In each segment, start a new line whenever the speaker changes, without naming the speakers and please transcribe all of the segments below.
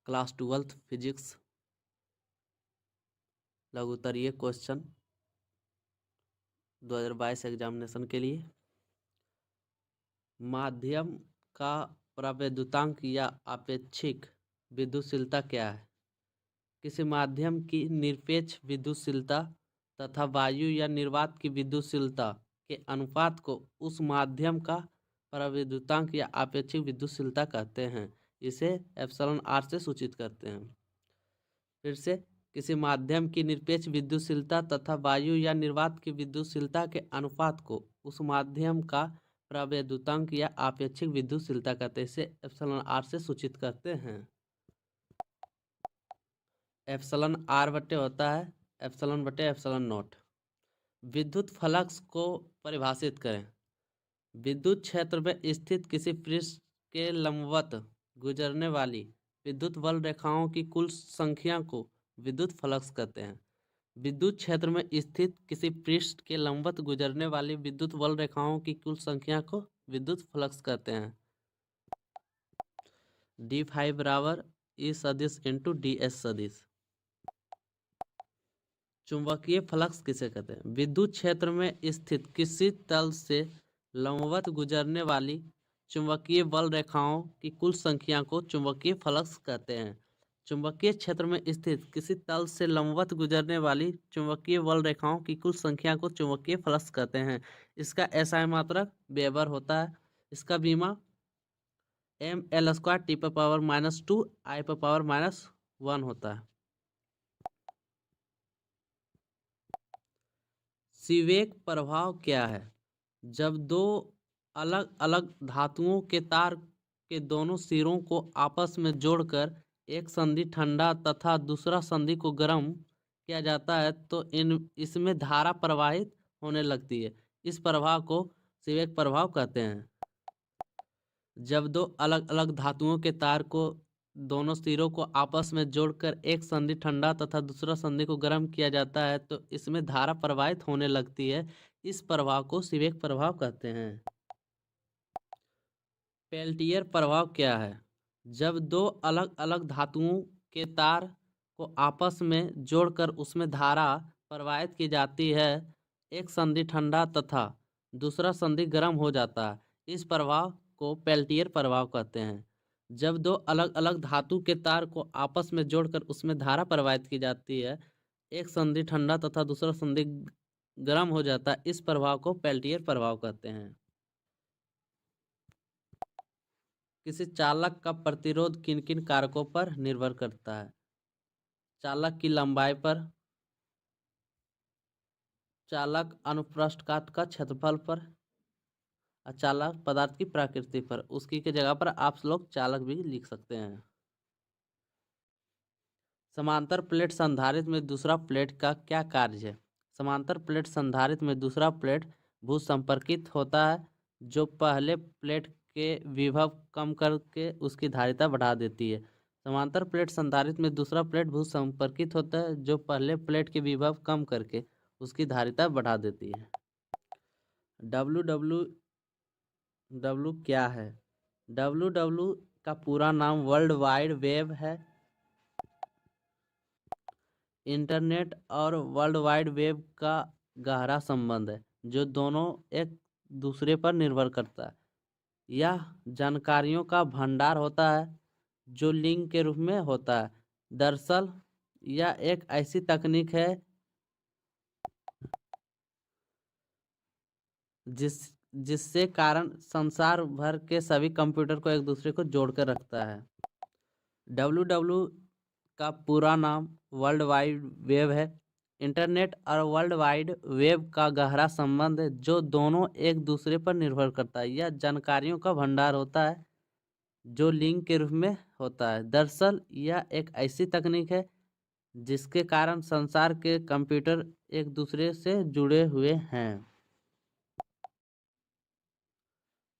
Class 12th physics लघुत्तरीय question 2022 examination के लिए। माध्यम का प्रवैद्युतांक या आपेक्षिक विद्युतशीलता क्या है? किसी माध्यम की निरपेक्ष विद्युतशीलता तथा वायु या निर्वात की विद्युतशीलता के अनुपात को उस माध्यम का प्रवैद्युतांक या आपेक्षिक विद्युतशीलता कहते हैं। इसे एप्सिलॉन आर से सूचित करते हैं। फिर से, किसी माध्यम की निरपेक्ष विद्युतशीलता तथा वायु या निर्वात की विद्युतशीलता के अनुपात को उस माध्यम का प्रवैद्युतांक या आपेक्षिक विद्युतशीलता कहते हैं। इसे एप्सिलॉन आर से सूचित करते हैं। एप्सिलॉन आर बटे होता है एप्सिलॉन बटे एप्सिलॉन नॉट। विद्युत फ्लक्स को परिभाषित करें। विद्युत क्षेत्र में स्थित किसी पृष्ठ के लंबवत गुजरने वाली विद्युत बल रेखाओं की कुल संख्या को विद्युत फ्लक्स कहते हैं। विद्युत क्षेत्र में स्थित किसी पृष्ठ के लंबवत गुजरने वाली विद्युत बल रेखाओं की कुल संख्या को विद्युत फ्लक्स कहते हैं। d5 बराबर E सदिश इंटू ds सदिश। चुंबकीय फ्लक्स किसे कहते हैं? विद्युत क्षेत्र में स्थित किसी तल से लंबवत गुजरने वाली चुंबकीय बल रेखाओं की कुल संख्या को चुंबकीय फ्लक्स कहते हैं। चुंबकीय क्षेत्र में स्थित किसी तल से लंबवत गुजरने वाली चुंबकीय बल रेखाओं की कुल संख्या को चुंबकीय फ्लक्स कहते हैं। इसका SI मात्रक वेबर होता है। इसका बीमा ml² T⁻⁻2 I⁻⁻1 होता है। सीवेक प्रभाव क्या है? जब दो अलग अलग धातुओं के तार के दोनों सिरों को आपस में जोड़कर एक संधि ठंडा तथा दूसरा संधि को गर्म किया जाता है तो इसमें धारा प्रवाहित होने लगती है। इस प्रभाव को सीवेक प्रभाव कहते हैं। जब दो अलग अलग धातुओं के तार को दोनों सिरों को आपस में जोड़कर एक संधि ठंडा तथा दूसरा संधि को गर्म किया जाता है तो इसमें धारा प्रवाहित होने लगती है। इस प्रभाव को सीवेक प्रभाव कहते हैं। पेल्टियर प्रभाव क्या है? जब दो अलग अलग धातुओं के तार को आपस में जोड़कर उसमें धारा प्रवाहित की जाती है, एक संधि ठंडा तथा दूसरा संधि गर्म हो जाता है। इस प्रभाव को पेल्टियर प्रभाव कहते हैं। जब दो अलग अलग धातु के तार को आपस में जोड़कर उसमें धारा प्रवाहित की जाती है, एक संधि ठंडा तथा दूसरा संधि गर्म हो जाता है। इस प्रभाव को पेल्टियर प्रभाव कहते हैं। किसी चालक का प्रतिरोध किन किन कारकों पर निर्भर करता है? चालक की लंबाई पर, चालक अनुप्रस्थ काट का क्षेत्रफल पर, चालक पदार्थ की प्रकृति पर। उसकी के जगह पर आप लोग चालक भी लिख सकते हैं। समांतर प्लेट संधारित्र में दूसरा प्लेट का क्या कार्य है? समांतर प्लेट संधारित्र में दूसरा प्लेट भू संपर्कित होता है जो पहले प्लेट के विभव कम करके उसकी धारिता बढ़ा देती है। समांतर प्लेट संधारित्र में दूसरा प्लेट भू संपर्कित होता है जो पहले प्लेट के विभव कम करके उसकी धारिता बढ़ा देती है। WWW क्या है? WW का पूरा नाम वर्ल्ड वाइड वेब है। इंटरनेट और वर्ल्ड वाइड वेब का गहरा संबंध है जो दोनों एक दूसरे पर निर्भर करता है। यह जानकारियों का भंडार होता है जो लिंक के रूप में होता है। दरअसल यह एक ऐसी तकनीक है जिससे कारण संसार भर के सभी कंप्यूटर को एक दूसरे को जोड़कर रखता है। WW का पूरा नाम वर्ल्ड वाइड वेब है। इंटरनेट और वर्ल्ड वाइड वेब का गहरा संबंध है जो दोनों एक दूसरे पर निर्भर करता है। यह जानकारियों का भंडार होता है जो लिंक के रूप में होता है। दरअसल यह एक ऐसी तकनीक है जिसके कारण संसार के कंप्यूटर एक दूसरे से जुड़े हुए हैं।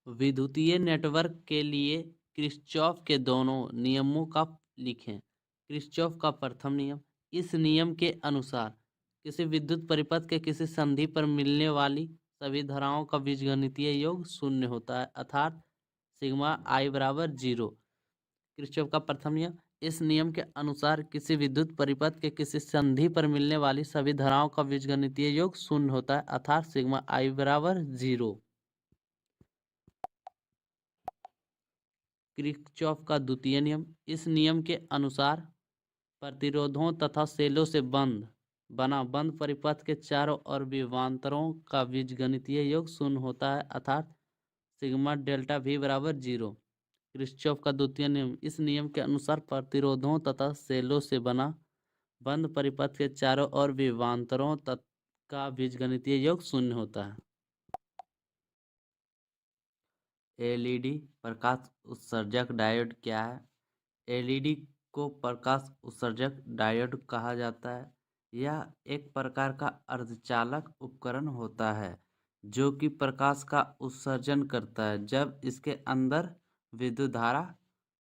विद्युतीय नेटवर्क के लिए किरचॉफ के दोनों नियमों का लिखें। किरचॉफ का प्रथम नियम। इस नियम के अनुसार किसी विद्युत परिपथ के किसी संधि पर मिलने वाली सभी धाराओं का बीजगणितीय योग शून्य होता है, अर्थात सिग्मा I बराबर 0। किरचॉफ का प्रथम नियम। इस नियम के अनुसार किसी विद्युत परिपथ के किसी संधि पर मिलने वाली सभी धाराओं का बीजगणितीय योग शून्य होता है, अर्थात सिग्मा आई बराबर 0। किरचॉफ का द्वितीय नियम। इस नियम के अनुसार प्रतिरोधों तथा सेलों से बना बंद परिपथ के चारों ओर विभवांतरों का बीजगणितीय योग शून्य होता है, अर्थात सिग्मा डेल्टा V बराबर 0। किरचॉफ का द्वितीय नियम। इस नियम के अनुसार प्रतिरोधों तथा सेलों से बना बंद परिपथ के चारों ओर विभवांतरों का बीजगणितीय योग शून्य होता है। एलईडी प्रकाश उत्सर्जक डायोड क्या है? एलईडी को प्रकाश उत्सर्जक डायोड कहा जाता है। यह एक प्रकार का अर्धचालक उपकरण होता है जो कि प्रकाश का उत्सर्जन करता है जब इसके अंदर विद्युत धारा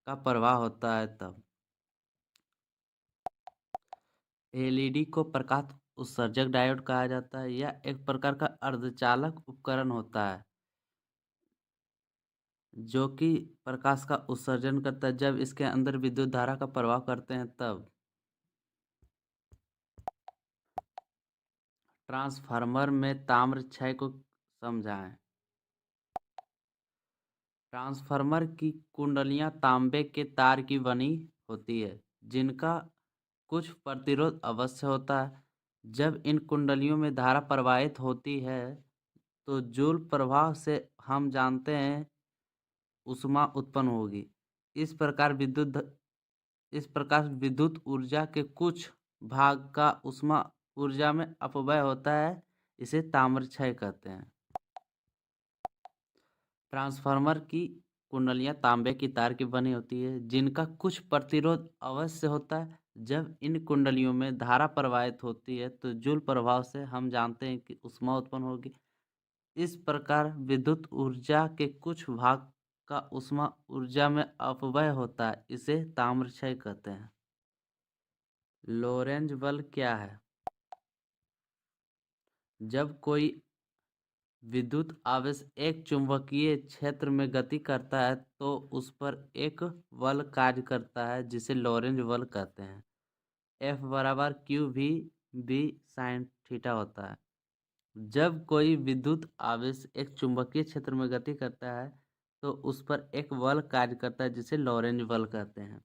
का प्रवाह होता है तब। एलईडी को प्रकाश उत्सर्जक डायोड कहा जाता है। यह एक प्रकार का अर्धचालक उपकरण होता है जो कि प्रकाश का उत्सर्जन करता है जब इसके अंदर विद्युत धारा का प्रवाह करते हैं तब। ट्रांसफार्मर में ताम्र क्षय को समझाएं। ट्रांसफार्मर की कुंडलियां तांबे के तार की बनी होती है जिनका कुछ प्रतिरोध अवश्य होता है। जब इन कुंडलियों में धारा प्रवाहित होती है तो जूल प्रभाव से हम जानते हैं ऊष्मा उत्पन्न होगी। इस प्रकार विद्युत ऊर्जा के कुछ भाग का ऊष्मा ऊर्जा में अपव्यय होता है, इसे ताम्रक्षय कहते हैं। ट्रांसफार्मर की कुंडलियां तांबे की तार की बनी होती है जिनका कुछ प्रतिरोध अवश्य होता है। जब इन कुंडलियों में धारा प्रवाहित होती है तो जूल प्रभाव से हम जानते हैं कि ऊष्मा उत्पन्न होगी। इस प्रकार विद्युत ऊर्जा के कुछ भाग का ऊष्मा ऊर्जा में अपव्यय होता है, इसे ताम्रक्षय कहते हैं। लोरेंज बल क्या है? जब कोई विद्युत आवेश एक चुंबकीय क्षेत्र में गति करता है तो उस पर एक बल कार्य करता है जिसे लोरेंज बल कहते हैं। F बराबर क्यू भी बी साइन थीटा होता है। जब कोई विद्युत आवेश एक चुंबकीय क्षेत्र में गति करता है तो उस पर एक बल कार्य करता है जिसे लोरेंज बल कहते हैं।